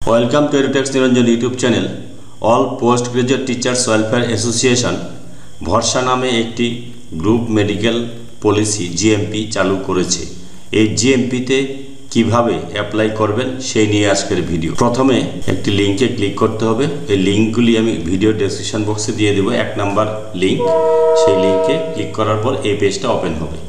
Welcome to Edutex Niranjan YouTube channel. All Postgraduate Teachers Welfare Association ভরসা নামে একটি group medical policy GMP চালু করেছে। এই জিএমপিতে কিভাবে অ্যাপ্লাই করবেন সেই নিয়ে আজকের ভিডিও। প্রথমে একটি লিংকে ক্লিক করতে হবে। এই লিংকগুলি আমি ভিডিও ডেসক্রিপশন বক্সে দিয়ে দেব। 1 নাম্বার লিংক, সেই লিংকে ক্লিক করার পর এই পেজটা ওপেন হবে।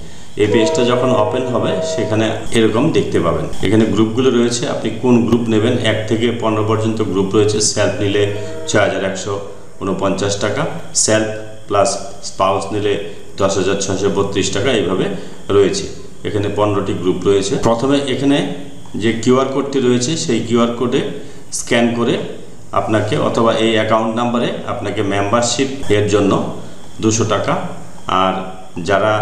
এই পেজটা যখন ওপেন হবে সেখানে এরকম দেখতে পাবেন। এখানে গ্রুপগুলো রয়েছে, আপনি কোন গ্রুপ নেবেন। 1 থেকে 15 পর্যন্ত গ্রুপ রয়েছে। সেলফ নিলে 6149 টাকা, সেলফ প্লাস স্পাউস নিলে 10,632 টাকা, এইভাবে রয়েছে। এখানে 15টি গ্রুপ রয়েছে। প্রথমে এখানে যে কিউআর কোডটি রয়েছে সেই কিউআর কোডে স্ক্যান করে আপনাকে অথবা এই অ্যাকাউন্ট নাম্বারে আপনাকে মেম্বারশিপ এর জন্য 200 টাকা, আর যারা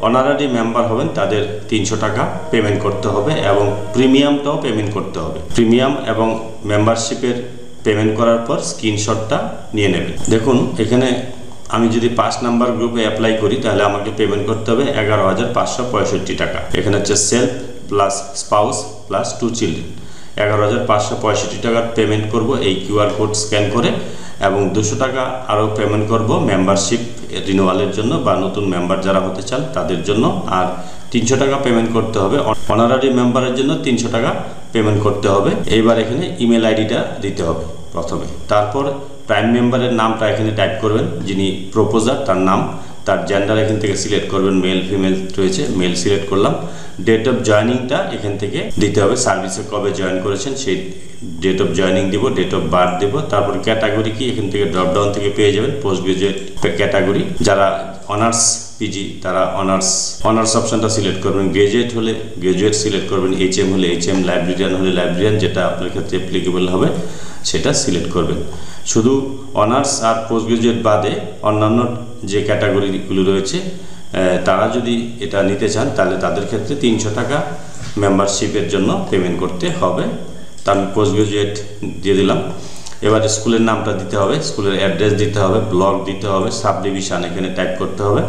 অনারারি মেম্বার হবেন তাদের 300 টাকা পেমেন্ট করতে হবে এবং প্রিমিয়ামটাও পেমেন্ট করতে হবে। প্রিমিয়াম এবং মেম্বারশিপের পেমেন্ট করার পর স্ক্রিনশটটা নিয়ে নেবেন। দেখুন এখানে আমি যদি 5 নাম্বার গ্রুপে অ্যাপ্লাই করি তাহলে আমাকে পেমেন্ট করতে হবে 11,565 টাকা। এখানে হচ্ছে self plus spouse plus 2 children, 11,565 টাকার পেমেন্ট করব এই কিউআর কোড স্ক্যান করে, এবং 200 টাকা আরও পেমেন্ট করব মেম্বারশিপ রিনিউয়ালের জন্য বা নতুন মেম্বার যারা হতে চান তাদের জন্য, আর 300 টাকা পেমেন্ট করতে হবে অনারারি মেম্বারের জন্য। 300 টাকা পেমেন্ট করতে হবে। এইবার এখানে ইমেল আইডিটা দিতে হবে প্রথমে, তারপর প্রাইম মেম্বারের নামটা এখানে টাইপ করবেন, যিনি প্রপোজার তার নাম, তার জেন্ডার এখান থেকে সিলেক্ট করবেন, মেল ফিমেল রয়েছে, মেল সিলেক্ট করলাম। ডেট অফ জয়নিংটা এখান থেকে দিতে হবে, সার্ভিসে কবে জয়েন করেছেন সেই ডেট অফ জয়নিং দিব, ডেট অফ বার্থ দেব। তারপর ক্যাটাগরি কি এখান থেকে ড্রপডাউন থেকে পেয়ে যাবেন, পোস্ট গ্রাজুয়েট ক্যাটাগরি। যারা অনার্স পিজি তারা অনার্স অপশনটা সিলেক্ট করবেন, গ্রাজুয়েট হলে গ্রাজুয়েট সিলেক্ট করবেন, এইচএম হলে এইচএম, লাইব্রেরিয়ান হলে লাইব্রেরিয়ান, যেটা আপনার ক্ষেত্রে অ্যাপ্লিকেবল হবে সেটা সিলেক্ট করবেন। শুধু অনার্স আর পোস্ট গ্রাজুয়েট বাদে অন্যান্য যে ক্যাটাগরিগুলো রয়েছে তারা যদি এটা নিতে চান তাহলে তাদের ক্ষেত্রে 300 টাকা মেম্বারশিপের জন্য পেমেন্ট করতে হবে। তা আমি পোস্ট গ্রাজুয়েট দিয়ে দিলাম। এবার স্কুলের নামটা দিতে হবে, স্কুলের অ্যাড্রেস দিতে হবে, ব্লক দিতে হবে, সাব ডিভিশন এখানে টাইপ করতে হবে,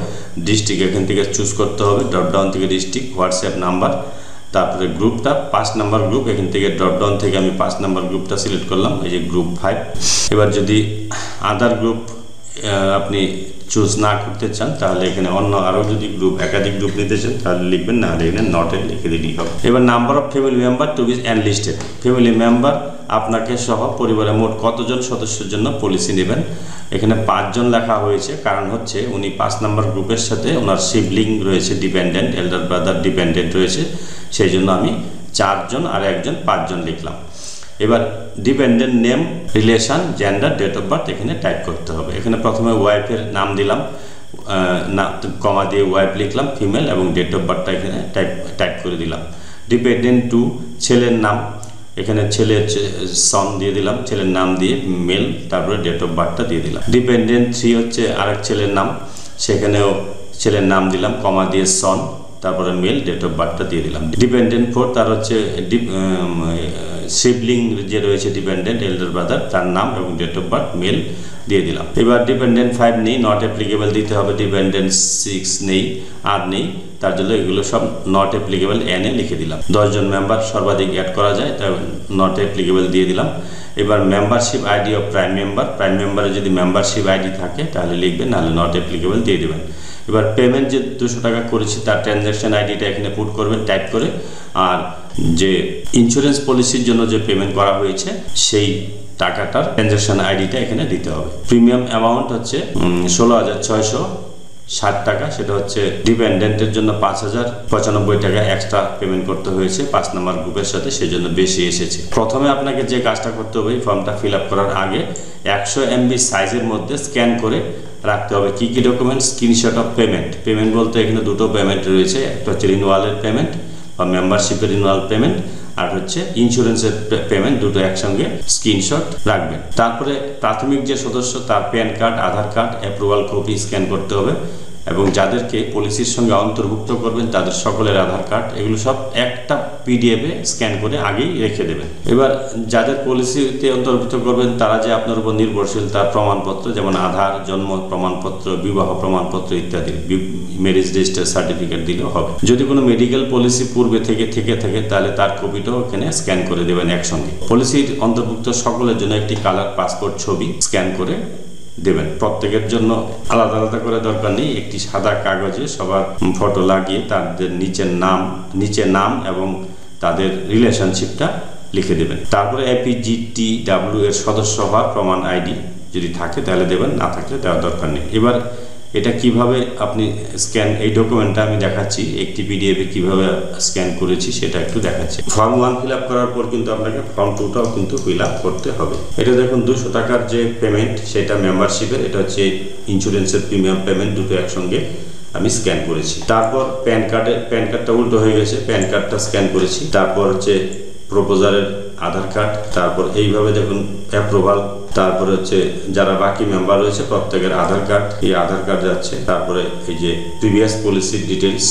ডিস্ট্রিক্ট এখান থেকে চুজ করতে হবে, ড্রপডাউন থেকে ডিস্ট্রিক্ট, হোয়াটসঅ্যাপ নাম্বার, তারপরে গ্রুপটা 5 নাম্বার গ্রুপ, এখান থেকে ড্রপডাউন থেকে আমি 5 নাম্বার গ্রুপটা সিলেক্ট করলাম, এই যে গ্রুপ 5। এবার যদি আদার গ্রুপ আপনি চুজ না করতে চান তাহলে এখানে অন্য আরও যদি গ্রুপ একাধিক গ্রুপ নিতে চান তাহলে লিখবেন, না হলে এখানে নটে লিখে দিলেই হবে। এবার number of family member to be enlisted, family member আপনাকে সহ পরিবারে মোট কতজন সদস্যের জন্য পলিসি নেবেন। এখানে 5 জন লেখা হয়েছে, কারণ হচ্ছে উনি 5 নাম্বার গ্রুপের সাথে ওনার সিবলিং রয়েছে, ডিপেন্ডেন্ট, এল্ডার ব্রাদার ডিপেন্ডেন্ট রয়েছে, সেই জন্য আমি 4 জন আর 1 জন 5 জন লিখলাম। এবার dependent name, relation, gender, date of birth এখানে টাইপ করতে হবে। এখানে প্রথমে ওয়াইফের নাম দিলাম, কমা দিয়ে ওয়াইফ লিখলাম, ফিমেল, এবং ডেট অফ বার্থটা এখানে টাইপ করে দিলাম। ডিপেন্ডেন্ট টু, ছেলের নাম, এখানে ছেলের সন দিয়ে দিলাম, ছেলের নাম দিয়ে মেল, তারপরে ডেট অফ বার্থটা দিয়ে দিলাম। ডিপেন্ডেন্ট 3 হচ্ছে আরেক ছেলের নাম, সেখানেও ছেলের নাম দিলাম, কমা দিয়ে সন, তারপরে মেল, ডেট অফ বার্থটা দিয়ে দিলাম। ডিপেন্ডেন্ট 4 তার হচ্ছে সিবলিং যে রয়েছে ডিপেন্ডেন্ট, এল্ডার ব্রাদার, তার নাম এবং ডেট অফ বার্থ, মেল দিয়ে দিলাম। এবার ডিপেন্ডেন্ট 5 নেই, নট অ্যাপ্লিকেবল দিতে হবে। ডিপেন্ডেন্ট 6 নেই, আর নেই, তার জন্য এগুলো সব নট অ্যাপ্লিকেবল এনে লিখে দিলাম। 10 জন মেম্বার সর্বাধিক অ্যাড করা যায়, তাই নট অ্যাপ্লিকেবল দিয়ে দিলাম। এবার membership ID of prime member, prime মেম্বারে যদি মেম্বারশিপ আইডি থাকে তাহলে লিখবেন, নাহলে নট অ্যাপ্লিকেবল দিয়ে দেবেন। এবার পেমেন্ট যে 200 টাকা করেছি তার ট্রানজ্যাকশন আইডিটা এখানে পুট করবেন টাইপ করে, আর যে ইন্স্যুরেন্স পলিসির জন্য যে পেমেন্ট করা হয়েছে সেই টাকাটার ট্রানজ্যাকশন আইডিটা এখানে দিতে হবে। প্রিমিয়াম অ্যামাউন্ট হচ্ছে 16,660 টাকা, সেটা হচ্ছে ডিপেন্ডেন্টের জন্য 5,095 টাকা এক্সট্রা পেমেন্ট করতে হয়েছে 5 নাম্বার গ্রুপের সাথে, সেই জন্য বেশি এসেছে। প্রথমে আপনাকে যে কাজটা করতে হবে, এই ফর্মটা ফিল আপ করার আগে 100 MB সাইজের মধ্যে স্ক্যান করে রাখতে হবে কি কি document. Screenshot of payment, payment বলতে এখানে দুটো পেমেন্ট রয়েছে, একটা হচ্ছে রিনিউয়ালের পেমেন্ট বা মেম্বারশিপের রিনিউয়াল পেমেন্ট, আর হচ্ছে ইন্স্যুরেন্সের পেমেন্ট, দুটো একসঙ্গে স্ক্রিনশট রাখবেন। তারপরে প্রাথমিক যে সদস্য তার প্যান কার্ড, আধার কার্ড, অ্যাপ্রুভাল কপি স্ক্যান করতে হবে, এবং যাদেরকে পলিসির সঙ্গে অন্তর্ভুক্ত করবেন তাদের সকলের আধার কার্ড, এগুলো সব একটা পিডিএফে স্ক্যান করে আগেই রেখে দেবেন। এবার যাদের পলিসিতে অন্তর্ভুক্ত করবেন তারা যে আপনার উপর নির্ভরশীল তার প্রমাণপত্র, যেমন আধার, জন্ম প্রমাণপত্র, বিবাহ প্রমাণপত্র ইত্যাদি, ম্যারেজ রেজিস্টার সার্টিফিকেট দিলেও হবে। যদি কোনো মেডিকেল পলিসি পূর্বে থেকে থাকে তাহলে তার কপিটাও এখানে স্ক্যান করে দেবেন একসঙ্গে। পলিসির অন্তর্ভুক্ত সকলের জন্য একটি কালার পাসপোর্ট ছবি স্ক্যান করে দেবেন। প্রত্যেকের জন্য আলাদা আলাদা করে দরকার নেই, একটি সাদা কাগজে সবার ফটো লাগিয়ে তাদের নিচে নাম এবং তাদের রিলেশনশিপটা লিখে দেবেন। তারপরে APGTW এর সদস্য হওয়ার প্রমাণ আইডি যদি থাকে তাহলে দেবেন, না থাকলে দেওয়ার দরকার নেই। এবার এটা কিভাবে আপনি স্ক্যান, এই ডকুমেন্টটা আমি দেখাচ্ছি একটি পিডিএফে কিভাবে স্ক্যান করেছি সেটা একটু দেখাচ্ছি। ফর্ম 1 ফিল আপ করার পর কিন্তু আপনাকে ফর্ম 2টাও কিন্তু ফিল আপ করতে হবে। এটা দেখুন 200 টাকার যে পেমেন্ট সেটা মেম্বারশিপের, এটা হচ্ছে ইন্স্যুরেন্সের প্রিমিয়াম পেমেন্ট, দুটো একসঙ্গে আমি স্ক্যান করেছি। তারপর প্যান কার্ডটা উল্টো হয়ে গেছে, প্যান কার্ডটা স্ক্যান করেছি। তারপর হচ্ছে প্রপোজারের আধার কার্ড, তারপর এইভাবে দেখুন অ্যাপ্রুভাল, তারপরে হচ্ছে যারা বাকি মেম্বার রয়েছে প্রত্যেকের আধার কার্ড, এই আধার কার্ড যাচ্ছে। তারপরে এই যে প্রিভিয়াস পলিসির ডিটেলস,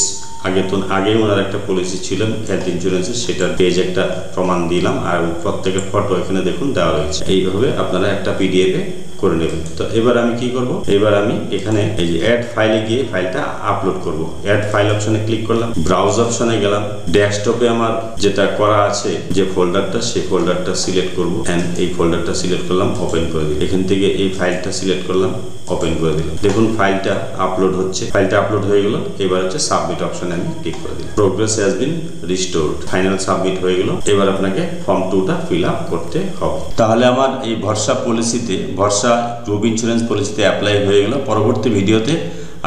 আগে ওনার একটা পলিসি ছিল হেলথ ইন্স্যুরেন্সের, সেটার পেজ একটা প্রমাণ দিলাম, আর প্রত্যেকের ফটো এখানে দেখুন দেওয়া রয়েছে। এইভাবে আপনারা একটা পিডিএফে করে নেবেন। তো এবার আমি কি করব, এবার আমি এখানে এই যে অ্যাড ফাইলে গিয়ে ফাইলটা আপলোড করব। অ্যাড ফাইল অপশনে ক্লিক করলাম, ব্রাউজ অপশনে গেলাম, ডেস্কটপে আমার যেটা করা আছে যে ফোল্ডারটা, সেই ফোল্ডারটা সিলেক্ট করব, এন্ড এই ফোল্ডারটা সিলেক্ট করলাম, ওপেন করে দিলাম। এখান থেকে এই ফাইলটা সিলেক্ট করলাম, ওপেন করে দিলাম। দেখুন ফাইলটা আপলোড হচ্ছে, ফাইলটা আপলোড হয়ে গেল। এবার হচ্ছে সাবমিট অপশনে আমি ক্লিক করে দিলাম। Progress has been restored, final submit হয়ে গেল। এবার আপনাকে ফর্ম 2টা ফিল আপ করতে হবে। তাহলে আমার এই ভরসা পলিসিতে, ভরসা গ্রুপ ইন্স্যুরেন্স পলিসিতে অ্যাপ্লাই হয়ে গেল। পরবর্তী ভিডিওতে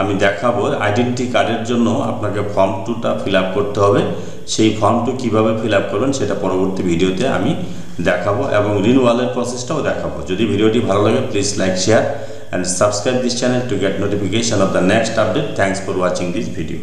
আমি দেখাবো আইডেন্টি কার্ডের জন্য আপনাকে ফর্ম 2টা ফিল আপ করতে হবে। সেই ফর্ম 2 কীভাবে ফিল আপ করবেন সেটা পরবর্তী ভিডিওতে আমি দেখাবো, এবং রিনিউয়ালের প্রসেসটাও দেখাবো। যদি ভিডিওটি ভালো লাগে please like, share and subscribe this channel to get notification of the next update. Thanks for watching this video.